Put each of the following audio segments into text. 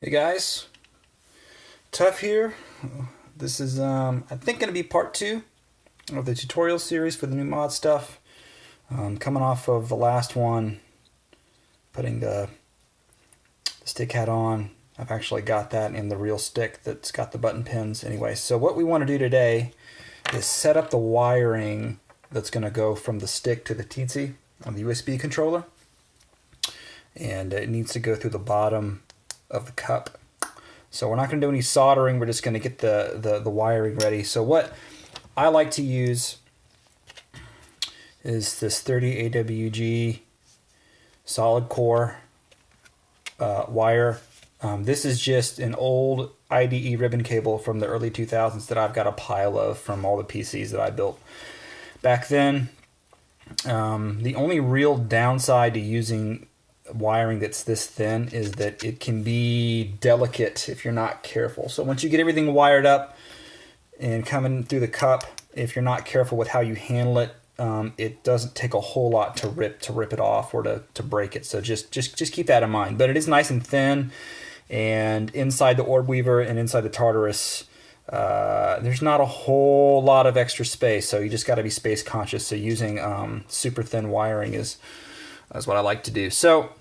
Hey guys, Tough here. This is I think going to be part two of the tutorial series for the new mod stuff. Coming off of the last one, putting the stick hat on. I've actually got that in the real stick that's got the button pins anyway. So what we want to do today is set up the wiring that's going to go from the stick to the Teensy on the USB controller. And it needs to go through the bottom of the cup. So we're not going to do any soldering, we're just going to get the wiring ready. So what I like to use is this 30 AWG solid core wire. This is just an old IDE ribbon cable from the early 2000s that I've got a pile of from all the PCs that I built back then. The only real downside to using wiring that's this thin is that it can be delicate if you're not careful. So once you get everything wired up and coming through the cup, if you're not careful with how you handle it, it doesn't take a whole lot to rip it off or to break it. So just keep that in mind. But it is nice and thin, and inside the orb weaver and inside the Tartarus, there's not a whole lot of extra space. So you just got to be space conscious. So using super thin wiring is what I like to do. So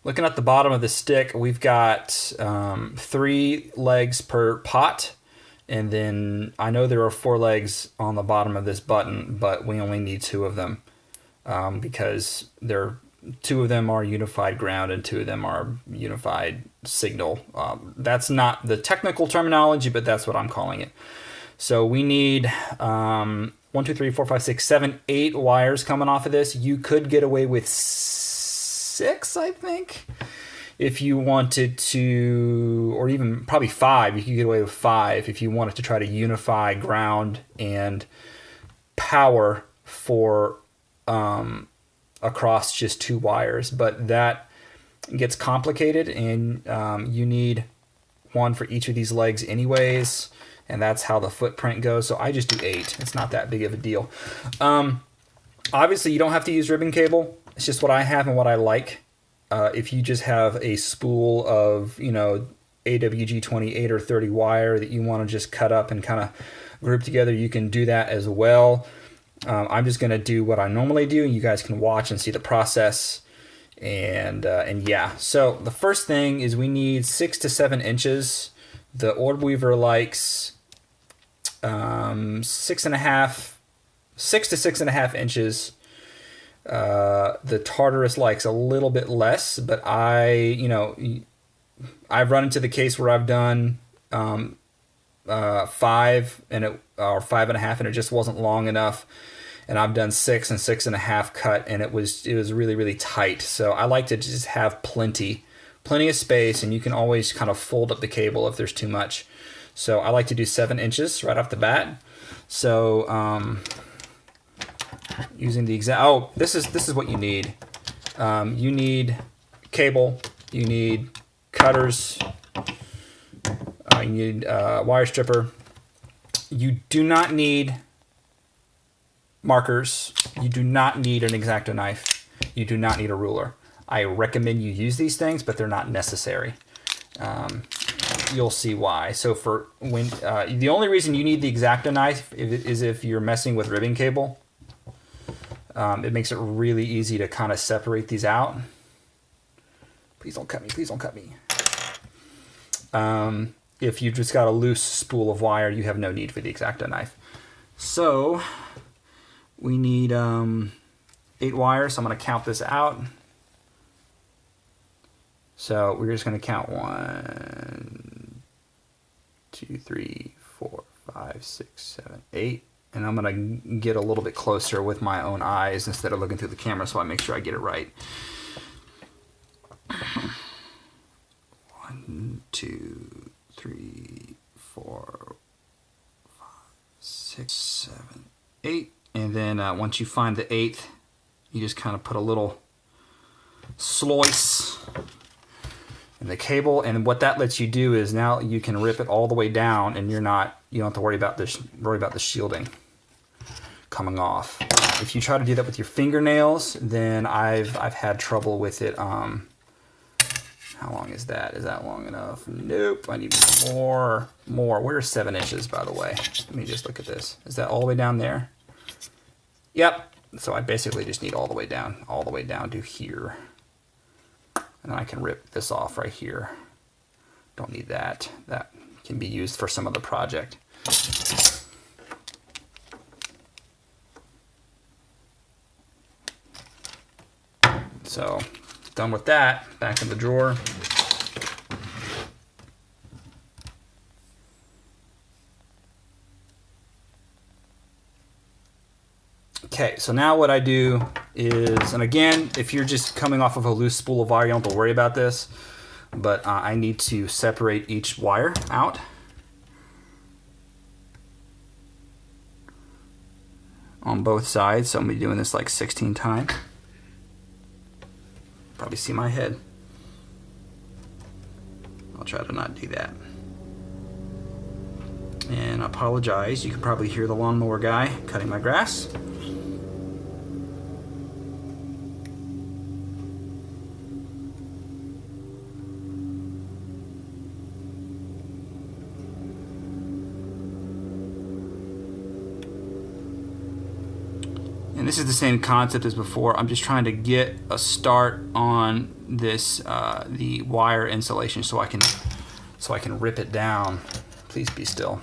looking at the bottom of the stick, we've got 3 legs per pot. And then I know there are 4 legs on the bottom of this button, but we only need 2 of them because 2 of them are unified ground and 2 of them are unified signal. That's not the technical terminology, but that's what I'm calling it. So we need 1, 2, 3, 4, 5, 6, 7, 8 wires coming off of this. You could get away with 6, I think, if you wanted to, or even probably 5. You could get away with 5 if you wanted to try to unify ground and power for across just 2 wires. But that gets complicated, and you need 1 for each of these legs anyways. And that's how the footprint goes. So I just do 8. It's not that big of a deal. Obviously, you don't have to use ribbon cable. It's just what I have and what I like. If you just have a spool of, AWG 28 or 30 wire that you want to just cut up and kind of group together, you can do that as well. I'm just going to do what I normally do. You guys can watch and see the process. And yeah. So the first thing is we need 6 to 7 inches. The orb weaver likes 6 to 6.5 inches. The Tartarus likes a little bit less, but I've run into the case where I've done 5 and or 5.5, and it just wasn't long enough. And I've done 6 and 6.5 cut, and it was really, really tight. So I like to just have plenty of space, and you can always kind of fold up the cable if there's too much. So I like to do 7 inches right off the bat. So using the exact, this is what you need. You need cable, you need cutters, you need wire stripper. You do not need markers. You do not need an X-Acto knife. You do not need a ruler. I recommend you use these things, but they're not necessary. You'll see why. So for when the only reason you need the X-Acto knife is if you're messing with ribbon cable. It makes it really easy to kind of separate these out. Please don't cut me. Please don't cut me. If you've just got a loose spool of wire, you have no need for the X-Acto knife. So we need 8 wires. So I'm going to count this out. So we're just going to count 1, 2, 3, 4, 5, 6, 7, 8. And I'm going to get a little bit closer with my own eyes instead of looking through the camera, so I make sure I get it right. 1, 2, 3, 4, 5, 6, 7, 8. And then once you find the 8th, you just kind of put a little slice in the cable, and what that lets you do is now you can rip it all the way down, and you don't have to worry about the shielding coming off. If you try to do that with your fingernails, then I've had trouble with it How long is that? Is that long enough? Nope, I need more. Where's 7 inches, by the way? Let me just look at this. Is that all the way down there? Yep, so I basically just need all the way down to here. And then I can rip this off right here. Don't need that. That can be used for some other project. So, done with that. Back in the drawer. Okay, so now what I do is, and again, if you're just coming off of a loose spool of wire, you don't have to worry about this, but I need to separate each wire out. On both sides, so I'm going to be doing this like 16 times. Probably see my head. I'll try to not do that. And I apologize, you can probably hear the lawnmower guy cutting my grass. And this is the same concept as before. I'm just trying to get a start on this the wire insulation so I can rip it down. Please be still.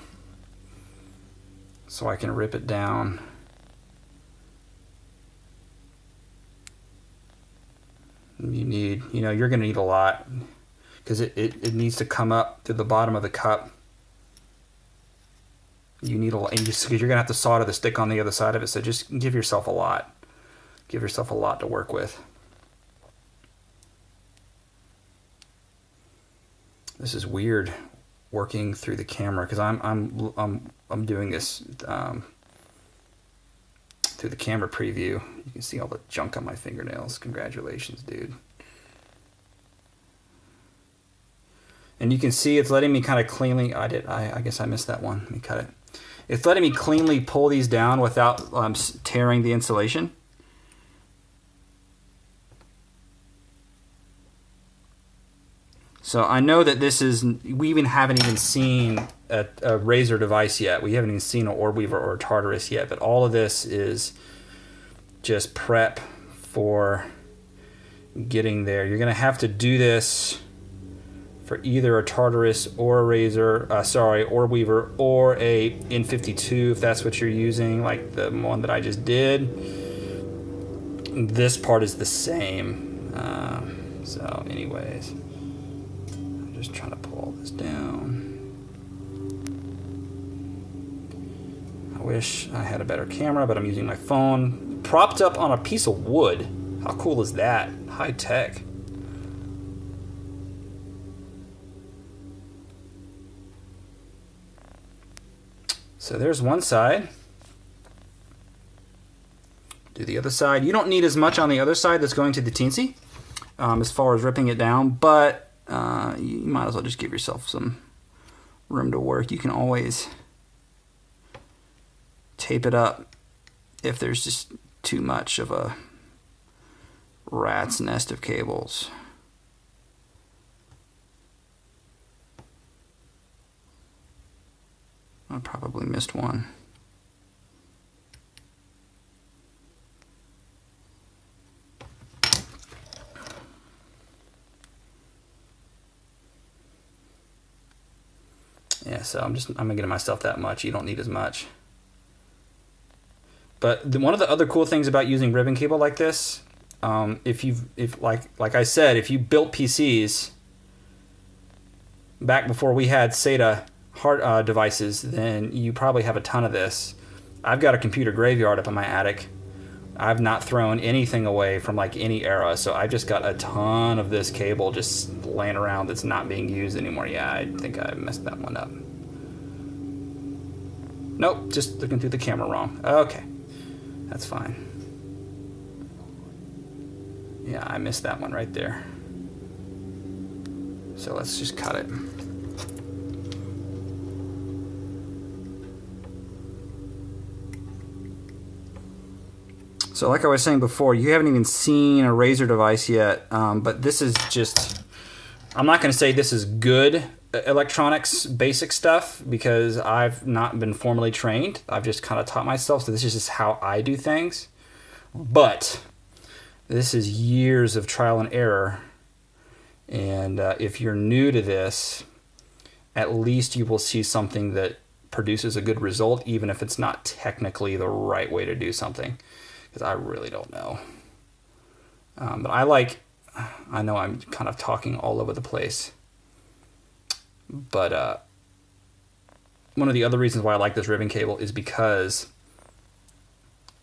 So I can rip it down. You're gonna need a lot because it needs to come up to the bottom of the cup. You need a lot, because you're gonna have to solder the stick on the other side of it. So just give yourself a lot. Give yourself a lot to work with. This is weird, working through the camera because I'm doing this through the camera preview. You can see all the junk on my fingernails. Congratulations, dude. And you can see it's letting me kind of cleanly. I guess I missed that one. Let me cut it. It's letting me cleanly pull these down without tearing the insulation. So I know that this is, we haven't even seen a razor device yet. We haven't even seen an orb weaver or a Tartarus yet, but all of this is just prep for getting there. You're gonna have to do this for either a Tartarus or a razor, orb weaver, or a N52 if that's what you're using, like the one that I just did. This part is the same. So anyways, I'm just trying to pull all this down. I wish I had a better camera, but I'm using my phone propped up on a piece of wood. How cool is that? High tech. So there's one side. Do the other side. You don't need as much on the other side that's going to the teensy as far as ripping it down, but you might as well just give yourself some room to work. You can always tape it up if there's just too much of a rat's nest of cables. I probably missed one. Yeah, so I'm gonna get myself that much. You don't need as much. But one of the other cool things about using ribbon cable like this, like I said, if you built PCs back before we had SATA hard devices, then you probably have a ton of this. I've got a computer graveyard up in my attic. I've not thrown anything away from like any era, so I've just got a ton of this cable just laying around that's not being used anymore. Yeah, I think I messed that one up. Nope, just looking through the camera wrong. Okay, that's fine. Yeah, I missed that one right there. So let's just cut it. So like I was saying before, you haven't even seen a razor device yet, but this is just I'm not going to say this is good electronics basic stuff because I've not been formally trained. I've just kind of taught myself, so this is just how I do things. But this is years of trial and error, and if you're new to this, at least you will see something that produces a good result, even if it's not technically the right way to do something, because I really don't know. But I know I'm kind of talking all over the place, but one of the other reasons why I like this ribbon cable is because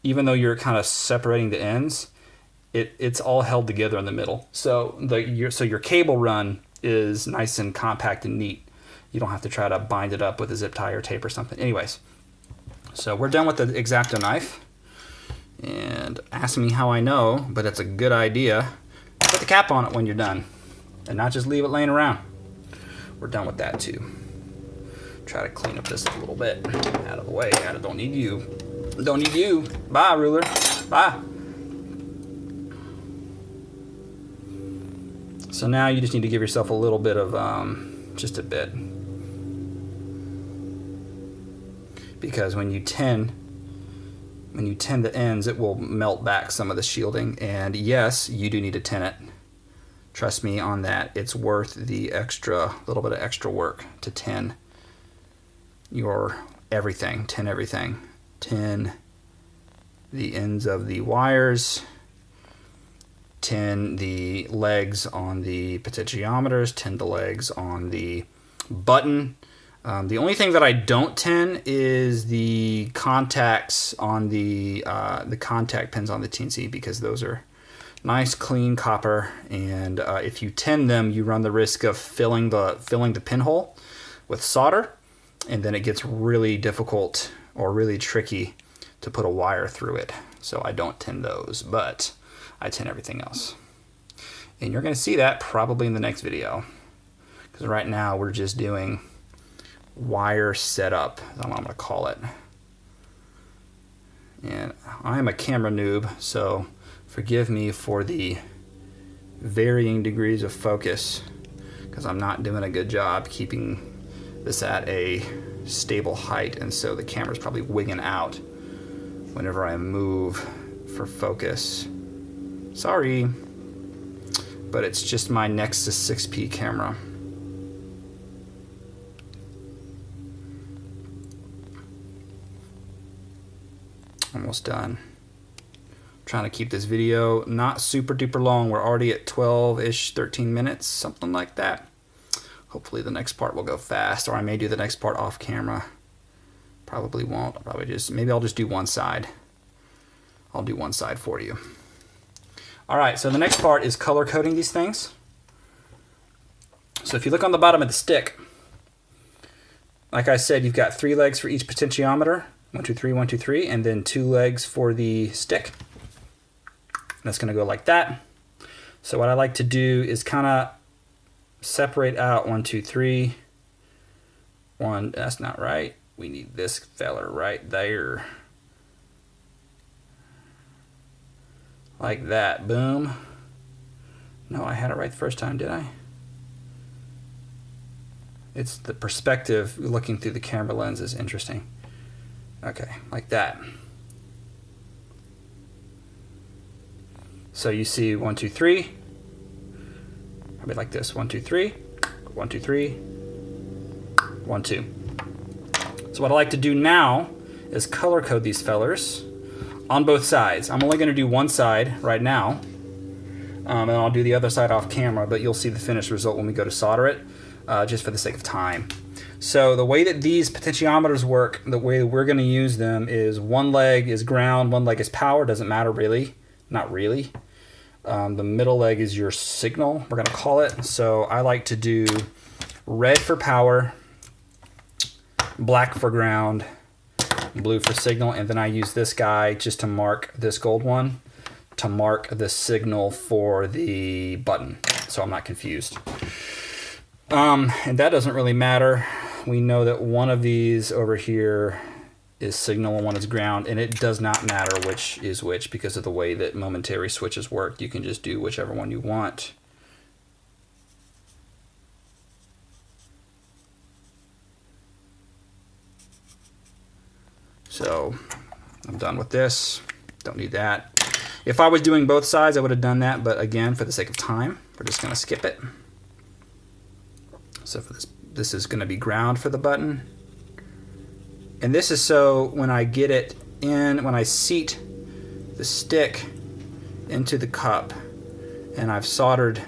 even though you're kind of separating the ends, it's all held together in the middle. So your cable run is nice and compact and neat. You don't have to try to bind it up with a zip tie or tape or something. Anyways, so we're done with the X-Acto knife. And ask me how I know, but it's a good idea. Put the cap on it when you're done and not just leave it laying around. We're done with that too. Try to clean up this a little bit. Out of the way. I don't need you. Don't need you. Bye, ruler. Bye. So now you just need to give yourself a little bit of, just a bit. Because when you tin the ends, it will melt back some of the shielding. And yes, you do need to tin it. Trust me on that. It's worth the little bit of extra work to tin your everything. Tin everything. Tin the ends of the wires. Tin the legs on the potentiometers. Tin the legs on the button. The only thing that I don't tin is the contacts on the contact pins on the TNC, because those are nice clean copper, and if you tin them, you run the risk of filling the pinhole with solder, and then it gets really difficult or really tricky to put a wire through it. So I don't tin those, but I tin everything else. And you're going to see that probably in the next video, because right now we're just doing wire setup, that's what I'm going to call it. And I am a camera noob, so forgive me for the varying degrees of focus, because I'm not doing a good job keeping this at a stable height, and so the camera's probably wigging out whenever I move for focus. Sorry, but it's just my Nexus 6P camera. Almost done. Trying to keep this video not super duper long. We're already at 12-ish, 13 minutes, something like that. Hopefully the next part will go fast, or I may do the next part off camera. Probably won't. Maybe I'll just do one side. I'll do one side for you. All right, so the next part is color coding these things. So if you look on the bottom of the stick, like I said, you've got 3 legs for each potentiometer. 1, 2, 3, 1, 2, 3, and then 2 legs for the stick. That's going to go like that. So what I like to do is kind of separate out 1, 2, 3. 1, that's not right. We need this feller right there. Like that, boom. No, I had it right the first time, did I? It's the perspective looking through the camera lens is interesting. Okay, like that. So you see 1, 2, 3. Probably like this. 1, 2, 3. 1, 2, 3. 1, 2. So what I like to do now is color code these fellers on both sides. I'm only going to do one side right now, and I'll do the other side off camera, but you'll see the finished result when we go to solder it, just for the sake of time. So the way that these potentiometers work, the way that we're going to use them is one leg is ground, one leg is power. Doesn't matter really. Not really. The middle leg is your signal, we're going to call it. So I like to do red for power, black for ground, blue for signal, and then I use this guy just to mark this gold one to mark the signal for the button, so I'm not confused. And that doesn't really matter. We know that one of these over here is signal and one is ground, and it does not matter which is which because of the way that momentary switches work. You can just do whichever one you want. So I'm done with this. Don't need that. If I was doing both sides, I would have done that, but again, for the sake of time, we're just gonna skip it. So for this is gonna be ground for the button. And this is so when I get it in, when I seat the stick into the cup and I've soldered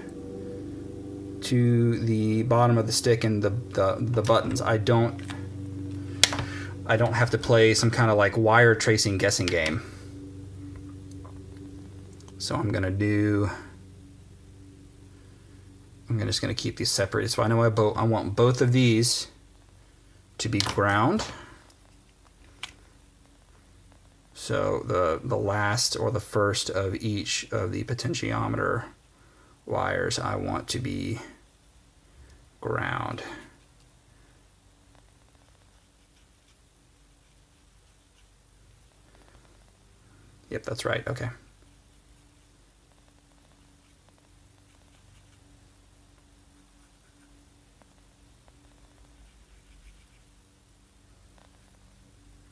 to the bottom of the stick and the buttons, I don't have to play some kind of like wire tracing guessing game. So I'm just gonna keep these separated. So I know I want both of these to be ground. So the last or the first of each of the potentiometer wires I want to be ground. Yep, that's right. Okay.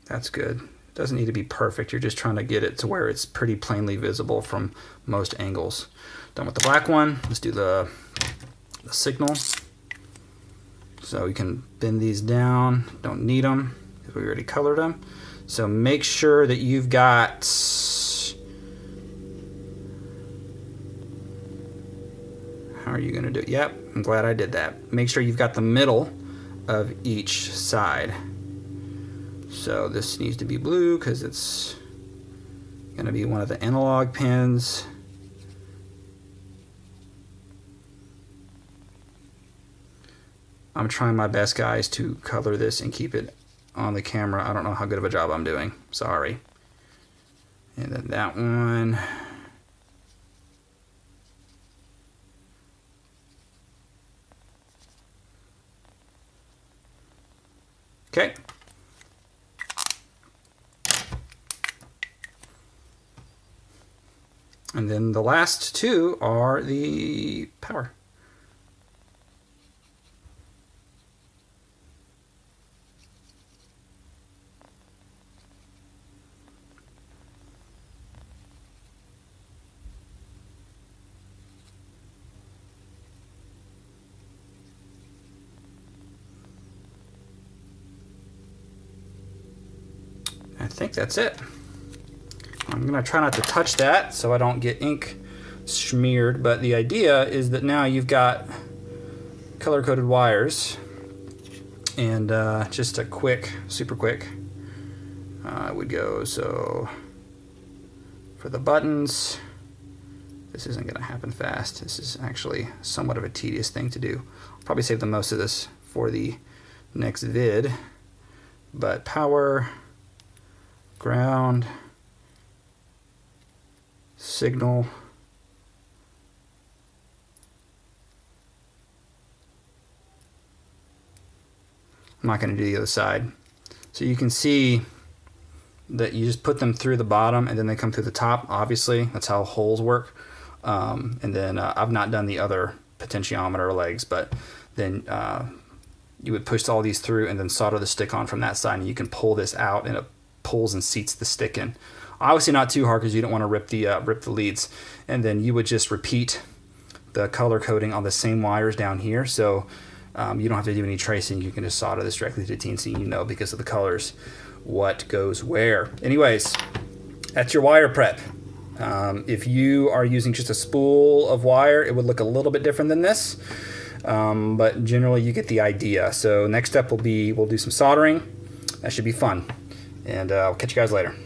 That's good. Doesn't need to be perfect. You're just trying to get it to where it's pretty plainly visible from most angles. Done with the black one. Let's do the signal. So you can bend these down. Don't need them because we already colored them. So make sure that you've got how are you going to do it? Yep, I'm glad I did that. Make sure you've got the middle of each side. So this needs to be blue because it's going to be one of the analog pins. I'm trying my best, guys, to color this and keep it on the camera. I don't know how good of a job I'm doing. Sorry. And then that one. Okay. And then the last two are the power. I think that's it. I'm gonna try not to touch that so I don't get ink smeared, but the idea is that now you've got color-coded wires, and just a quick, super quick, I would go, so for the buttons, this isn't gonna happen fast. This is actually somewhat of a tedious thing to do. I'll probably save the most of this for the next vid, but power, ground, signal, I'm not going to do the other side. So you can see that you just put them through the bottom and then they come through the top. Obviously, that's how holes work. And then I've not done the other potentiometer legs, but then you would push all these through and then solder the stick on from that side, and you can pull this out and it pulls and seats the stick in. Obviously not too hard because you don't want to rip the leads. And then you would just repeat the color coding on the same wires down here. So you don't have to do any tracing. You can just solder this directly to the TNC, you know, because of the colors, what goes where. Anyways, that's your wire prep. If you are using just a spool of wire, it would look a little bit different than this. But generally you get the idea. So next step will be, we'll do some soldering. That should be fun. And I'll catch you guys later.